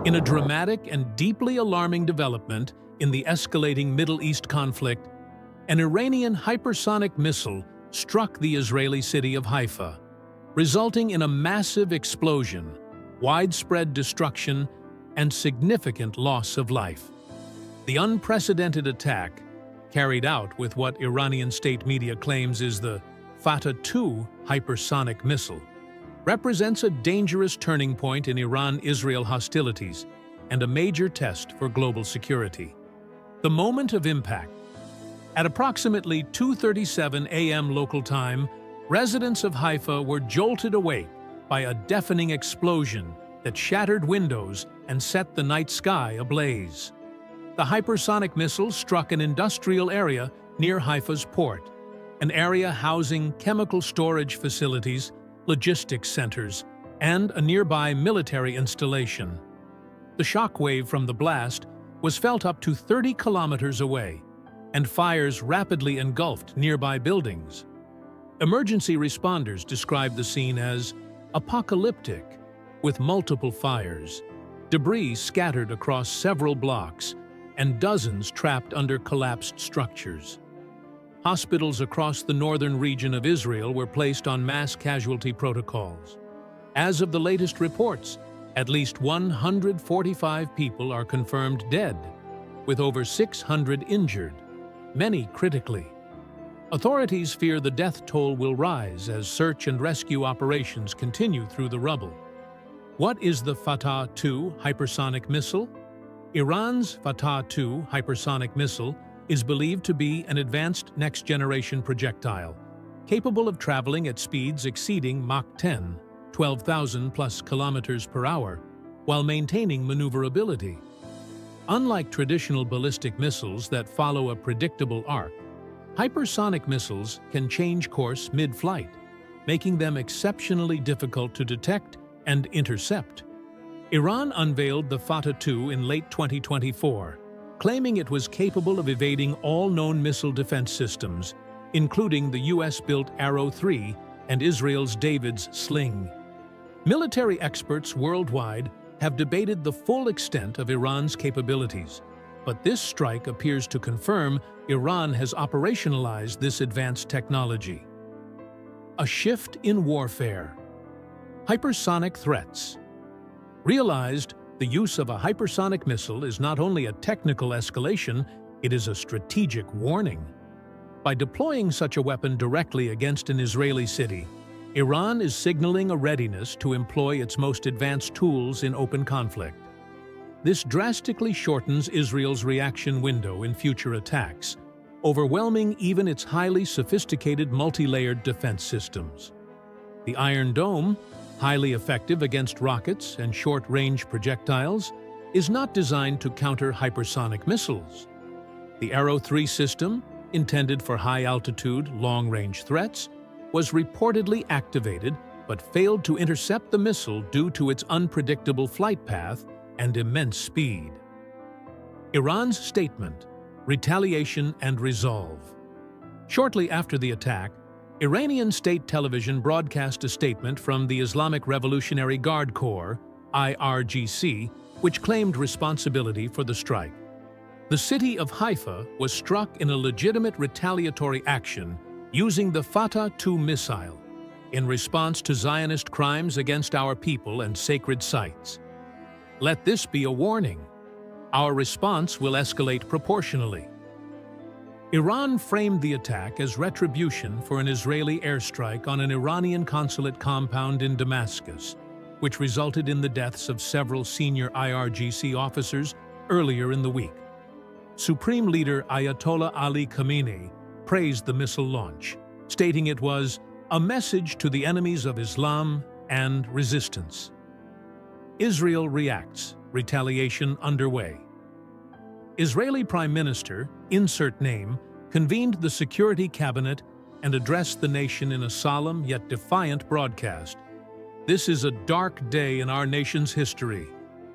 In a dramatic and deeply alarming development in the escalating Middle East conflict, an Iranian hypersonic missile struck the Israeli city of Haifa, resulting in a massive explosion, widespread destruction, and significant loss of life. The unprecedented attack, carried out with what Iranian state media claims is the Fatah-2 hypersonic missile, represents a dangerous turning point in Iran-Israel hostilities and a major test for global security. The moment of impact. At approximately 2:37 a.m. local time, residents of Haifa were jolted awake by a deafening explosion that shattered windows and set the night sky ablaze. The hypersonic missile struck an industrial area near Haifa's port, an area housing chemical storage facilities, logistics centers, and a nearby military installation. The shockwave from the blast was felt up to 30 kilometers away, and fires rapidly engulfed nearby buildings. Emergency responders described the scene as apocalyptic, with multiple fires, debris scattered across several blocks, and dozens trapped under collapsed structures. Hospitals across the northern region of Israel were placed on mass casualty protocols. As of the latest reports, at least 145 people are confirmed dead, with over 600 injured, many critically. Authorities fear the death toll will rise as search and rescue operations continue through the rubble. What is the Fatah-2 hypersonic missile? Iran's Fatah-2 hypersonic missile is believed to be an advanced next-generation projectile, capable of traveling at speeds exceeding Mach 10, 12,000 plus kilometers per hour, while maintaining maneuverability. Unlike traditional ballistic missiles that follow a predictable arc, hypersonic missiles can change course mid-flight, making them exceptionally difficult to detect and intercept. Iran unveiled the Fatah-2 in late 2024, claiming it was capable of evading all known missile defense systems, including the US-built Arrow 3 and Israel's David's Sling. Military experts worldwide have debated the full extent of Iran's capabilities, but this strike appears to confirm Iran has operationalized this advanced technology. A shift in warfare. Hypersonic threats. Realized, the use of a hypersonic missile is not only a technical escalation, it is a strategic warning. By deploying such a weapon directly against an Israeli city, Iran is signaling a readiness to employ its most advanced tools in open conflict. This drastically shortens Israel's reaction window in future attacks, overwhelming even its highly sophisticated multi-layered defense systems. The Iron Dome, highly effective against rockets and short-range projectiles, is not designed to counter hypersonic missiles. The Arrow 3 system, intended for high-altitude, long-range threats, was reportedly activated but failed to intercept the missile due to its unpredictable flight path and immense speed. Iran's statement, retaliation and resolve. Shortly after the attack, Iranian state television broadcast a statement from the Islamic Revolutionary Guard Corps, IRGC, which claimed responsibility for the strike. The city of Haifa was struck in a legitimate retaliatory action using the Fatah-2 missile in response to Zionist crimes against our people and sacred sites. Let this be a warning. Our response will escalate proportionally. Iran framed the attack as retribution for an Israeli airstrike on an Iranian consulate compound in Damascus, which resulted in the deaths of several senior IRGC officers earlier in the week. Supreme Leader Ayatollah Ali Khamenei praised the missile launch, stating it was a message to the enemies of Islam and resistance. Israel reacts, retaliation underway. Israeli Prime Minister, insert name, convened the Security Cabinet and addressed the nation in a solemn yet defiant broadcast. This is a dark day in our nation's history,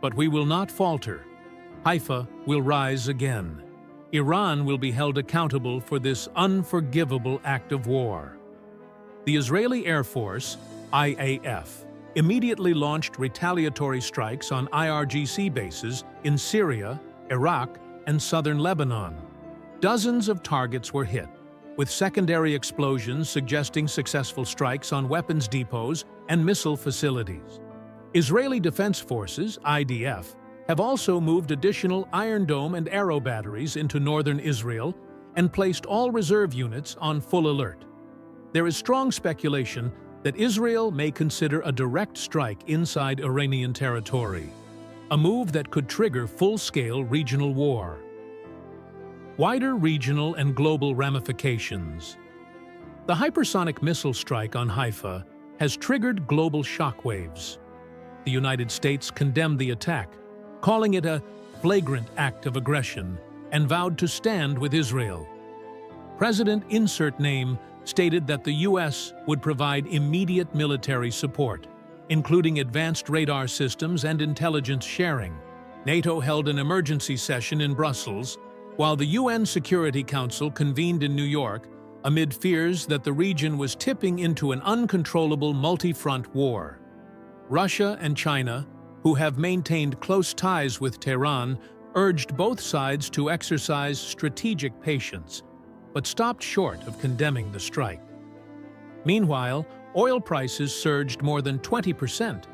but we will not falter. Haifa will rise again. Iran will be held accountable for this unforgivable act of war. The Israeli Air Force, IAF, immediately launched retaliatory strikes on IRGC bases in Syria, Iraq, and southern Lebanon. Dozens of targets were hit, with secondary explosions suggesting successful strikes on weapons depots and missile facilities. Israeli Defense Forces, IDF, have also moved additional Iron Dome and Arrow batteries into northern Israel and placed all reserve units on full alert. There is strong speculation that Israel may consider a direct strike inside Iranian territory, a move that could trigger full-scale regional war. Wider regional and global ramifications. The hypersonic missile strike on Haifa has triggered global shockwaves. The United States condemned the attack, calling it a flagrant act of aggression, and vowed to stand with Israel. President Insert Name stated that the U.S. would provide immediate military support, including advanced radar systems and intelligence sharing. NATO held an emergency session in Brussels, while the UN Security Council convened in New York amid fears that the region was tipping into an uncontrollable multi-front war. Russia and China, who have maintained close ties with Tehran, urged both sides to exercise strategic patience, but stopped short of condemning the strike. Meanwhile, oil prices surged more than 20%,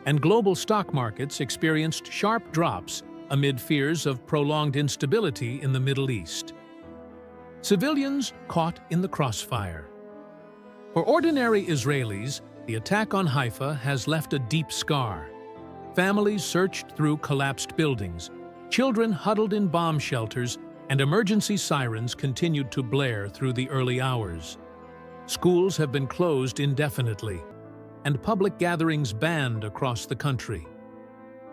and global stock markets experienced sharp drops amid fears of prolonged instability in the Middle East. Civilians caught in the crossfire. For ordinary Israelis, the attack on Haifa has left a deep scar. Families searched through collapsed buildings, children huddled in bomb shelters, and emergency sirens continued to blare through the early hours. Schools have been closed indefinitely, and public gatherings banned across the country.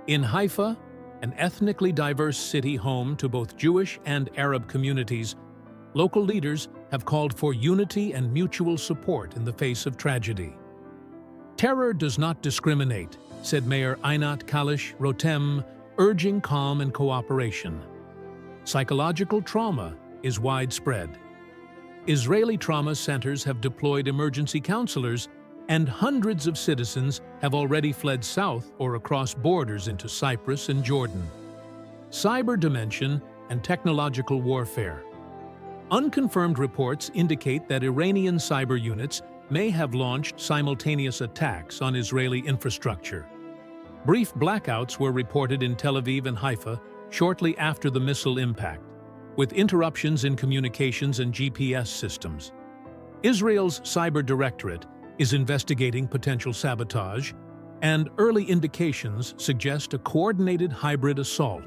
In Haifa, an ethnically diverse city home to both Jewish and Arab communities, local leaders have called for unity and mutual support in the face of tragedy. "Terror does not discriminate," said Mayor Einat Kalish Rotem, urging calm and cooperation. Psychological trauma is widespread. Israeli trauma centers have deployed emergency counselors, and hundreds of citizens have already fled south or across borders into Cyprus and Jordan. Cyber dimension and technological warfare. Unconfirmed reports indicate that Iranian cyber units may have launched simultaneous attacks on Israeli infrastructure. Brief blackouts were reported in Tel Aviv and Haifa shortly after the missile impact, with interruptions in communications and GPS systems. Israel's Cyber Directorate is investigating potential sabotage, and early indications suggest a coordinated hybrid assault,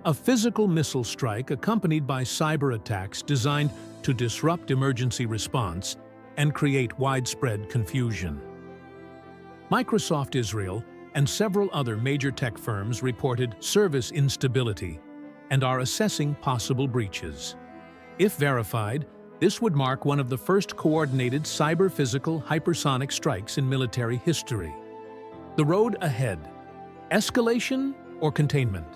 a physical missile strike accompanied by cyber attacks designed to disrupt emergency response and create widespread confusion. Microsoft Israel and several other major tech firms reported service instability and are assessing possible breaches. If verified, this would mark one of the first coordinated cyber-physical hypersonic strikes in military history. The road ahead: escalation or containment?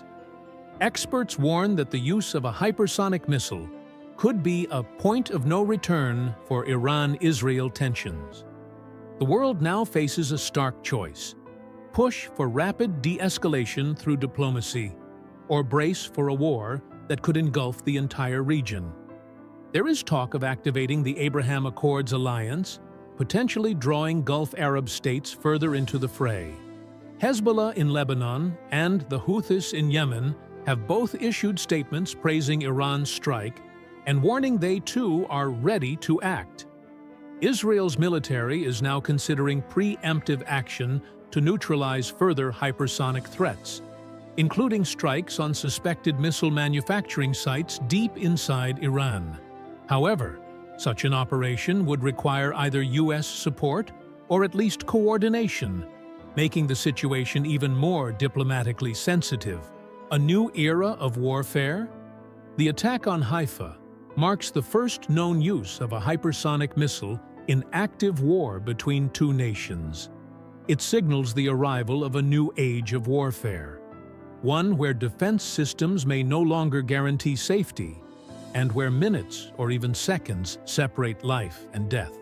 Experts warn that the use of a hypersonic missile could be a point of no return for Iran-Israel tensions. The world now faces a stark choice: push for rapid de-escalation through diplomacy, or brace for a war that could engulf the entire region. There is talk of activating the Abraham Accords alliance, potentially drawing Gulf Arab states further into the fray. Hezbollah in Lebanon and the Houthis in Yemen have both issued statements praising Iran's strike and warning they too are ready to act. Israel's military is now considering preemptive action to neutralize further hypersonic threats, including strikes on suspected missile manufacturing sites deep inside Iran. However, such an operation would require either U.S. support or at least coordination, making the situation even more diplomatically sensitive. A new era of warfare? The attack on Haifa marks the first known use of a hypersonic missile in active war between two nations. It signals the arrival of a new age of warfare, one where defense systems may no longer guarantee safety, and where minutes or even seconds separate life and death.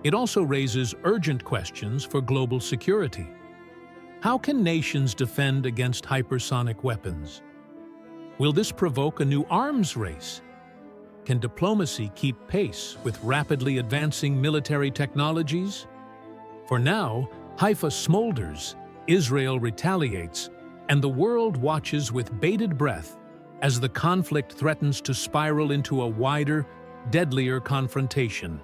It also raises urgent questions for global security. How can nations defend against hypersonic weapons? Will this provoke a new arms race? Can diplomacy keep pace with rapidly advancing military technologies? For now, Haifa smolders, Israel retaliates, and the world watches with bated breath as the conflict threatens to spiral into a wider, deadlier confrontation.